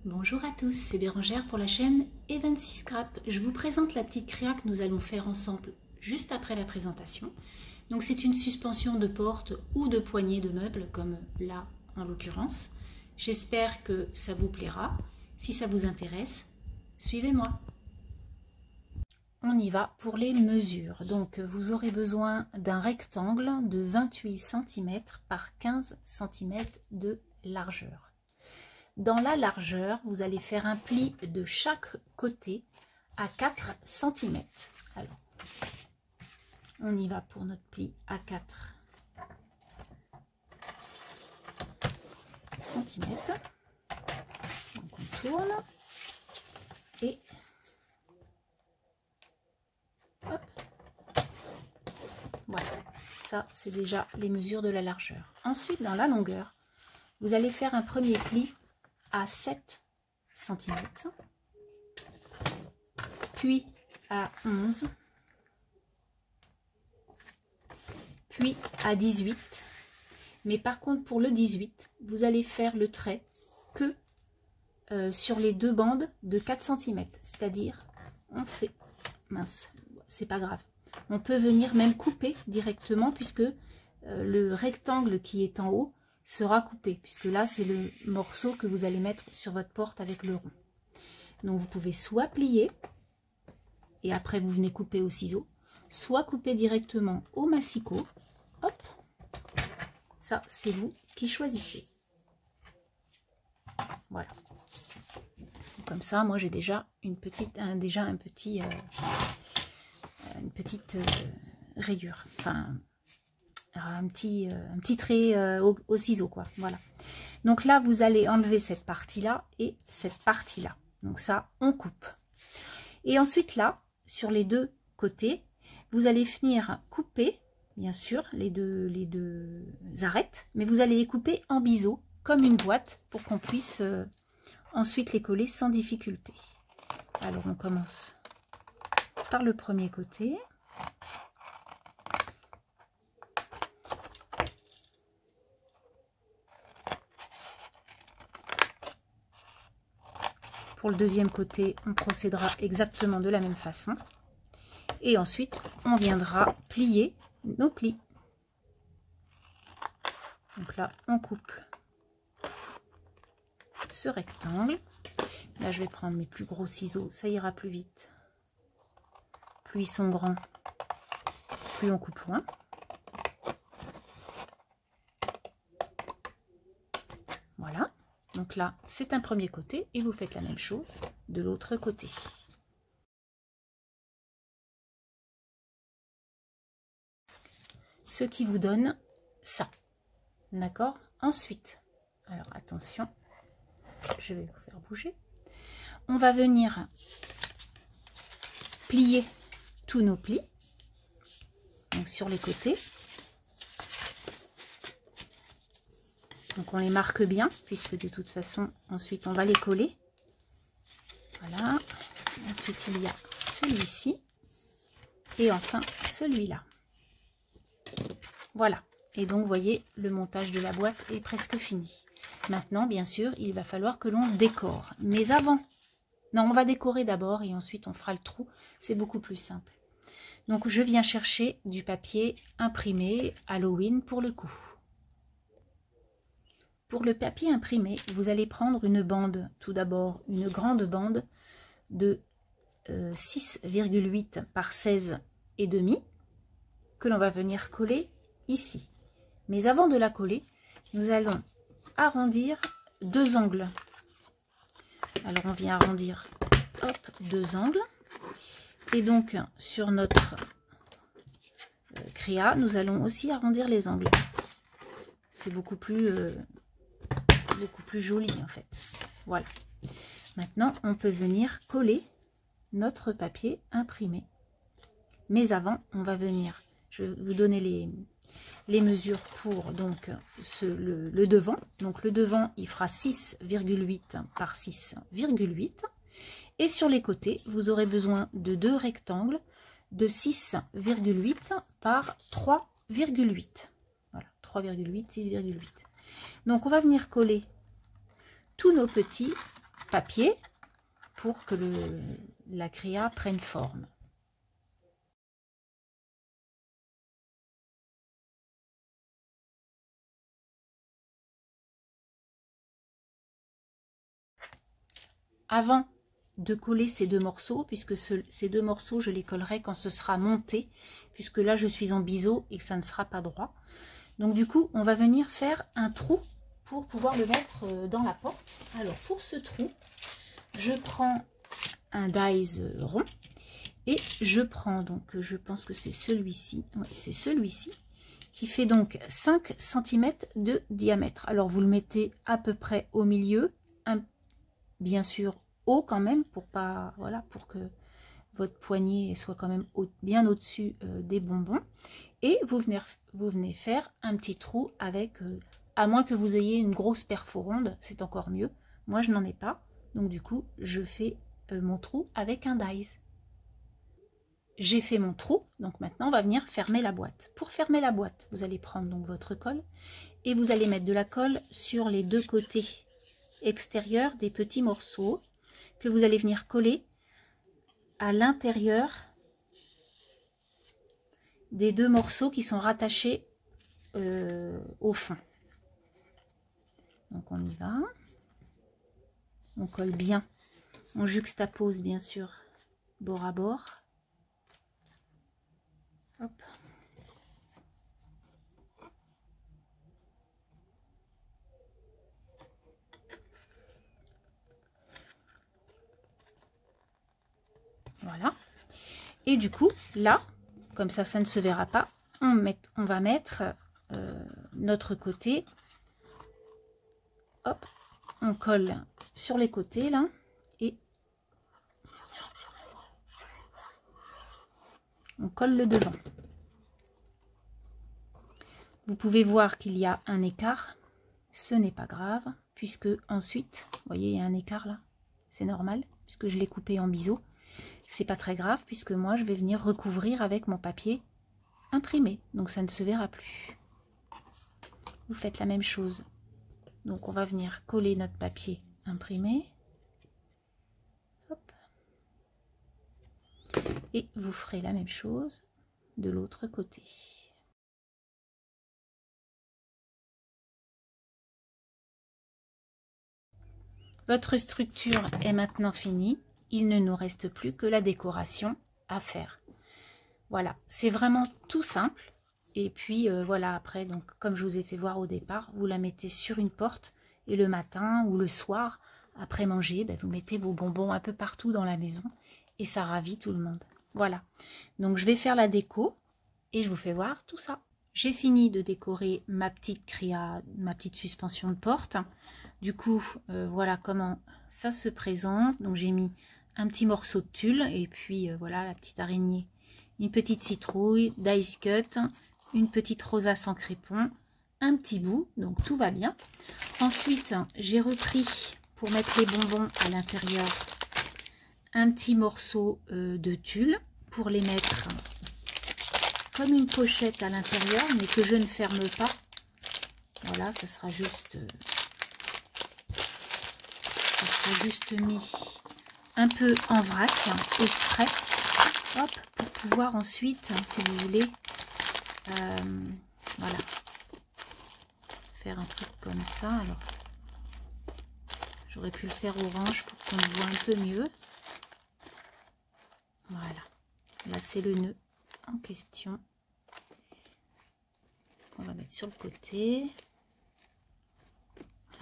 Bonjour à tous, c'est Bérangère pour la chaîne Evency Scrap. Je vous présente la petite créa que nous allons faire ensemble juste après la présentation. Donc c'est une suspension de porte ou de poignée de meubles comme là en l'occurrence. J'espère que ça vous plaira. Si ça vous intéresse, suivez-moi. On y va pour les mesures. Donc vous aurez besoin d'un rectangle de 28 cm par 15 cm de largeur. Dans la largeur, vous allez faire un pli de chaque côté à 4 cm. Alors, on y va pour notre pli à 4 cm. Donc on tourne et hop. Voilà, ça c'est déjà les mesures de la largeur. Ensuite, dans la longueur, vous allez faire un premier pli à 7 cm, puis à 11, puis à 18. Mais par contre, pour le 18, vous allez faire le trait que sur les deux bandes de 4 cm. C'est-à-dire, on fait... Mince, c'est pas grave. On peut venir même couper directement puisque le rectangle qui est en haut sera coupé, puisque là c'est le morceau que vous allez mettre sur votre porte avec le rond. Donc vous pouvez soit plier et après vous venez couper au ciseau, soit couper directement au massicot. Hop, ça c'est vous qui choisissez. Voilà, comme ça moi j'ai déjà une petite rayure, enfin un petit trait au ciseau, quoi. Voilà, donc là vous allez enlever cette partie là et cette partie là, donc ça on coupe. Et ensuite là sur les deux côtés vous allez venir couper bien sûr les deux arêtes, mais vous allez les couper en biseau comme une boîte pour qu'on puisse ensuite les coller sans difficulté. Alors on commence par le premier côté. Pour le deuxième côté, on procédera exactement de la même façon. Et ensuite, on viendra plier nos plis. Donc là, on coupe ce rectangle. Là, je vais prendre mes plus gros ciseaux, ça ira plus vite. Plus ils sont grands, plus on coupe loin. Voilà. Donc là, c'est un premier côté et vous faites la même chose de l'autre côté. Ce qui vous donne ça. D'accord? Ensuite, alors attention, je vais vous faire bouger. On va venir plier tous nos plis, donc sur les côtés. Donc on les marque bien, puisque de toute façon, ensuite on va les coller. Voilà. Ensuite il y a celui-ci. Et enfin celui-là. Voilà. Et donc vous voyez, le montage de la boîte est presque fini. Maintenant, bien sûr, il va falloir que l'on décore. Mais avant, non, on va décorer d'abord et ensuite on fera le trou. C'est beaucoup plus simple. Donc je viens chercher du papier imprimé Halloween pour le coup. Pour le papier imprimé, vous allez prendre une bande, tout d'abord une grande bande de 6,8 par 16,5 que l'on va venir coller ici. Mais avant de la coller, nous allons arrondir deux angles. Alors on vient arrondir, hop, deux angles. Et donc sur notre créa, nous allons aussi arrondir les angles. C'est beaucoup plus joli en fait. Voilà. Maintenant, on peut venir coller notre papier imprimé. Mais avant, on va venir, je vais vous donner les mesures pour donc le devant. Donc le devant, il fera 6,8 par 6,8. Et sur les côtés, vous aurez besoin de deux rectangles de 6,8 par 3,8. Voilà, 3,8, 6,8. Donc on va venir coller tous nos petits papier pour que la créa prenne forme. Avant de coller ces deux morceaux, puisque ces deux morceaux, je les collerai quand ce sera monté, puisque là, je suis en biseau et que ça ne sera pas droit. Donc, du coup, on va venir faire un trou pour pouvoir le mettre dans la porte. Alors, pour ce trou, je prends un dies rond et je prends, donc, je pense que c'est celui-ci. Oui, c'est celui-ci qui fait donc 5 cm de diamètre. Alors, vous le mettez à peu près au milieu, bien sûr, haut quand même pour pas, voilà, pour que votre poignet soit quand même bien au-dessus des bonbons, et vous venez faire un petit trou avec à moins que vous ayez une grosse perforonde, c'est encore mieux. Moi je n'en ai pas, donc du coup je fais mon trou avec un dies. J'ai fait mon trou, donc maintenant on va venir fermer la boîte. Pour fermer la boîte, vous allez prendre donc votre colle et vous allez mettre de la colle sur les deux côtés extérieurs des petits morceaux que vous allez venir coller à l'intérieur des deux morceaux qui sont rattachés au fond. Donc on y va, on colle bien, on juxtapose bien sûr bord à bord. Hop. Voilà. Et du coup, là, comme ça ne se verra pas, on va mettre notre côté. Hop, on colle sur les côtés là et on colle le devant. Vous pouvez voir qu'il y a un écart. Ce n'est pas grave, puisque ensuite, vous voyez, il y a un écart là. C'est normal, puisque je l'ai coupé en biseau. C'est pas très grave, puisque moi, je vais venir recouvrir avec mon papier imprimé. Donc, ça ne se verra plus. Vous faites la même chose. Donc, on va venir coller notre papier imprimé. Hop. Et vous ferez la même chose de l'autre côté. Votre structure est maintenant finie. Il ne nous reste plus que la décoration à faire. Voilà, c'est vraiment tout simple. Et puis voilà, après, donc comme je vous ai fait voir au départ, vous la mettez sur une porte et le matin ou le soir, après manger, ben, vous mettez vos bonbons un peu partout dans la maison et ça ravit tout le monde. Voilà, donc je vais faire la déco et je vous fais voir tout ça. J'ai fini de décorer ma petite créa, ma petite suspension de porte. Du coup, voilà comment ça se présente. Donc j'ai mis un petit morceau de tulle et puis voilà la petite araignée, une petite citrouille, dice cut, une petite rosace en crépon, un petit bout, donc tout va bien. Ensuite, j'ai repris pour mettre les bonbons à l'intérieur un petit morceau de tulle pour les mettre comme une pochette à l'intérieur, mais que je ne ferme pas. Voilà, ça sera juste mis un peu en vrac, exprès, hop, pour pouvoir ensuite, si vous voulez, voilà, faire un truc comme ça. Alors, j'aurais pu le faire orange pour qu'on le voit un peu mieux. Voilà, là c'est le nœud en question. On va mettre sur le côté.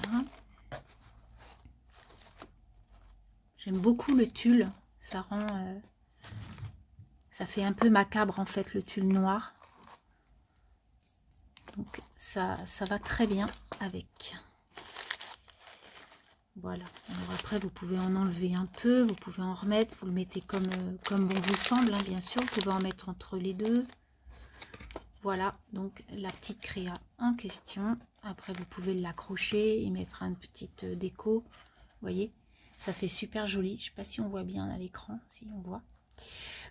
Voilà. J'aime beaucoup le tulle, ça rend, ça fait un peu macabre en fait le tulle noir. Donc ça va très bien avec. Voilà. Alors après vous pouvez en enlever un peu, vous pouvez en remettre, vous le mettez comme bon vous semble, hein, bien sûr. Vous pouvez en mettre entre les deux. Voilà donc la petite créa en question. Après vous pouvez l'accrocher et mettre une petite déco, vous voyez. Ça fait super joli. Je ne sais pas si on voit bien à l'écran. Si on voit.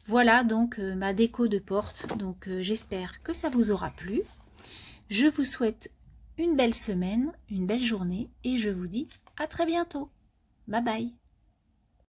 Voilà donc ma déco de porte. Donc j'espère que ça vous aura plu. Je vous souhaite une belle semaine, une belle journée et je vous dis à très bientôt. Bye bye!